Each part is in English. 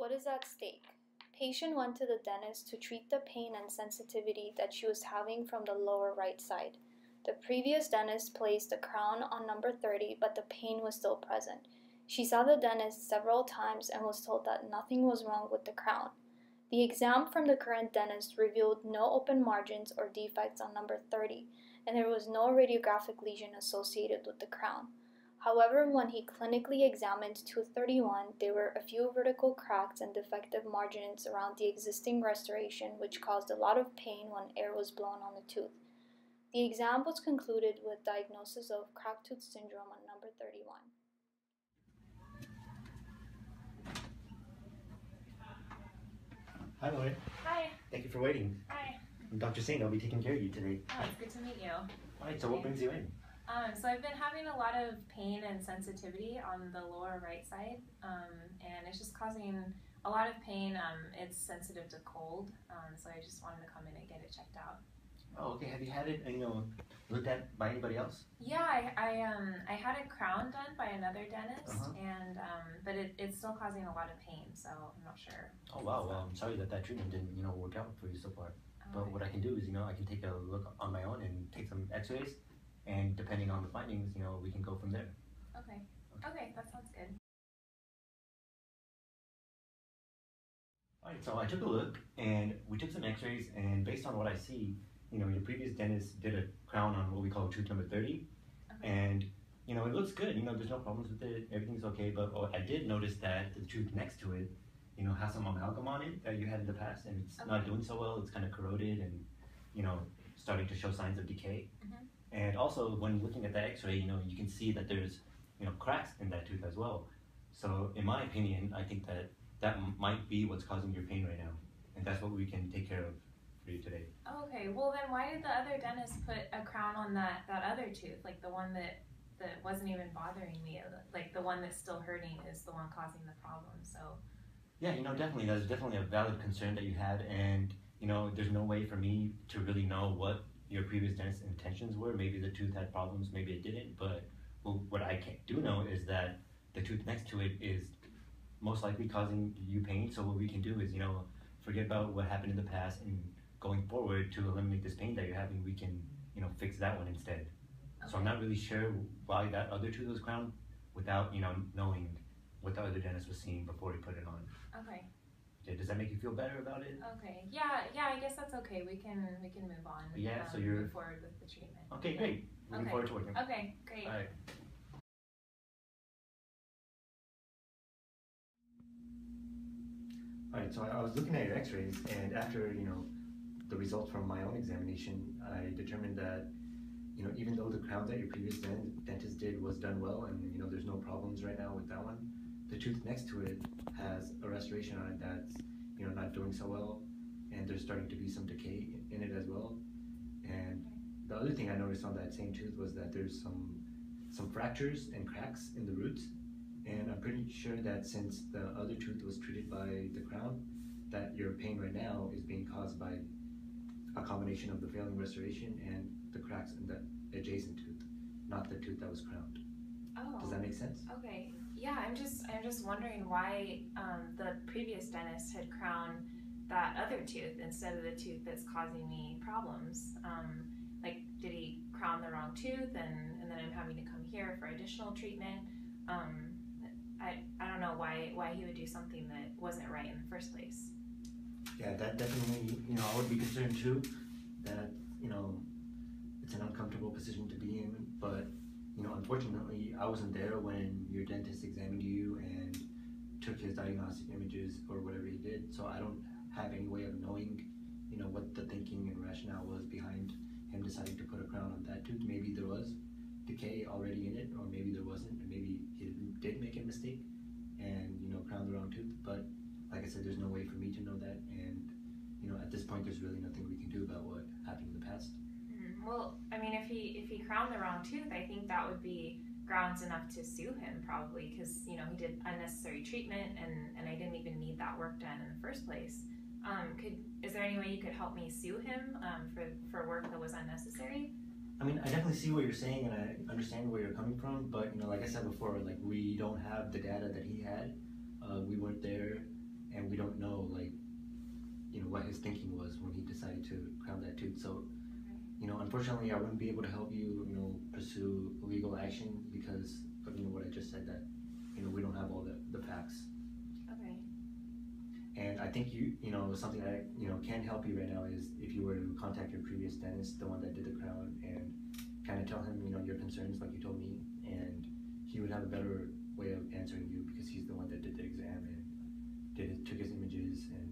What is at stake? Patient went to the dentist to treat the pain and sensitivity that she was having from the lower right side. The previous dentist placed a crown on number 30, but the pain was still present. She saw the dentist several times and was told that nothing was wrong with the crown. The exam from the current dentist revealed no open margins or defects on number 30, and there was no radiographic lesion associated with the crown. However, when he clinically examined tooth 31, there were a few vertical cracks and defective margins around the existing restoration, which caused a lot of pain when air was blown on the tooth. The exam was concluded with diagnosis of cracked tooth syndrome on number 31. Hi, Lauren. Hi. Thank you for waiting. Hi. I'm Dr. Singh. I'll be taking care of you today. Oh, it's good to meet you. All right, so what brings you in? So I've been having a lot of pain and sensitivity on the lower right side, and it's just causing a lot of pain. It's sensitive to cold, so I just wanted to come in and get it checked out. Oh, okay. Have you had it, looked at by anybody else? Yeah, I had a crown done by another dentist, and but it's still causing a lot of pain, so I'm not sure. Oh, wow. Well, I'm sorry that treatment didn't, work out for you so far. But what I can do is, I can take a look on my own and take some x-rays, and depending on the findings, we can go from there. Okay, that sounds good. All right, so I took a look, and we took some x-rays, and based on what I see, your previous dentist did a crown on what we call tooth number 30, and, it looks good, there's no problems with it, everything's okay, but I did notice that the tooth next to it, has some amalgam on it that you had in the past, and it's not doing so well, it's kind of corroded and, starting to show signs of decay. And also, when looking at the x-ray, you can see that there's, cracks in that tooth as well. So, in my opinion, I think that might be what's causing your pain right now, and that's what we can take care of for you today. Okay, well then why did the other dentist put a crown on that other tooth, like the one that wasn't even bothering me, like the one that's still hurting is the one causing the problem, so. Yeah, definitely, that's definitely a valid concern that you had, and, there's no way for me to really know what your previous dentist's intentions were. Maybe the tooth had problems, maybe it didn't, but what I do know is that the tooth next to it is most likely causing you pain, so what we can do is, forget about what happened in the past, and going forward to eliminate this pain that you're having, we can, fix that one instead. Okay. So I'm not really sure why that other tooth was crowned without, knowing what the other dentist was seeing before he put it on. Okay. Okay, does that make you feel better about it? Okay. Yeah, I guess that's okay. We can move on. Yeah, so you're move forward with the treatment. Okay, great. Looking forward to working. Okay, great. All right. All right, so I was looking at your x-rays, and after, the results from my own examination, I determined that, even though the crown that your previous dentist did was done well, and, there's no problems right now with that one, the tooth next to it has a restoration on it that's, not doing so well, and there's starting to be some decay in it as well. And the other thing I noticed on that same tooth was that there's some fractures and cracks in the roots. And I'm pretty sure that since the other tooth was treated by the crown, that your pain right now is being caused by a combination of the failing restoration and the cracks in the adjacent tooth, not the tooth that was crowned. Oh. Does that make sense? Okay. Yeah, I'm just wondering why the previous dentist had crowned that other tooth instead of the tooth that's causing me problems. Like, did he crown the wrong tooth, and then I'm having to come here for additional treatment? I don't know why he would do something that wasn't right in the first place. Yeah, that definitely, I would be concerned too, that, it's an uncomfortable position to be in, but, unfortunately, I wasn't there when your dentist examined you and took his diagnostic images or whatever he did, so I don't have any way of knowing, what the thinking and rationale was behind him deciding to put a crown on that tooth. Maybe there was decay already in it, or maybe there wasn't, and maybe he did make a mistake and, crowned the wrong tooth, but like I said, there's no way for me to know that, and, at this point, there's really nothing we can do about what happened in the past. Well, I mean, if he crowned the wrong tooth, I think that would be grounds enough to sue him, probably, because, he did unnecessary treatment, and I didn't even need that work done in the first place. Is there any way you could help me sue him for work that was unnecessary? I mean, I definitely see what you're saying, and I understand where you're coming from, but, like I said before, like, we don't have the data that he had. We weren't there, and we don't know like what his thinking was when he decided to crown that tooth. So unfortunately, I wouldn't be able to help you pursue legal action because of what I just said, that we don't have all the facts. Okay. And I think something that can help you right now is if you were to contact your previous dentist, the one that did the crown, and kind of tell him your concerns like you told me, and he would have a better way of answering you because he's the one that did the exam and took his images and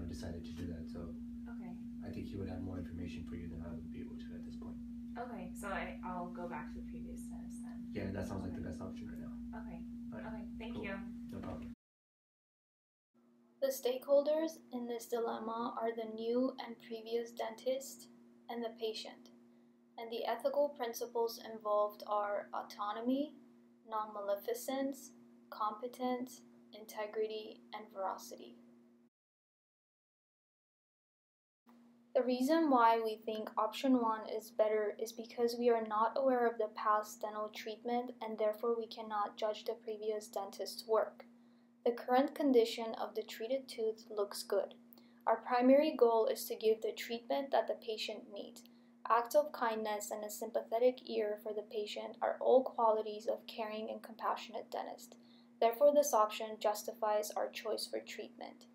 decided to do that. So Okay. I think he would have more information for you than I would be able to at this point. Okay, so I'll go back to the previous dentist then. Yeah, that sounds like the best option right now. Okay. Right. Okay, thank Cool. you. No problem. The stakeholders in this dilemma are the new and previous dentist and the patient, and the ethical principles involved are autonomy, non-maleficence, competence, integrity, and veracity. The reason why we think option 1 is better is because we are not aware of the past dental treatment and therefore we cannot judge the previous dentist's work. The current condition of the treated tooth looks good. Our primary goal is to give the treatment that the patient needs. Acts of kindness and a sympathetic ear for the patient are all qualities of caring and compassionate dentist. Therefore, this option justifies our choice for treatment.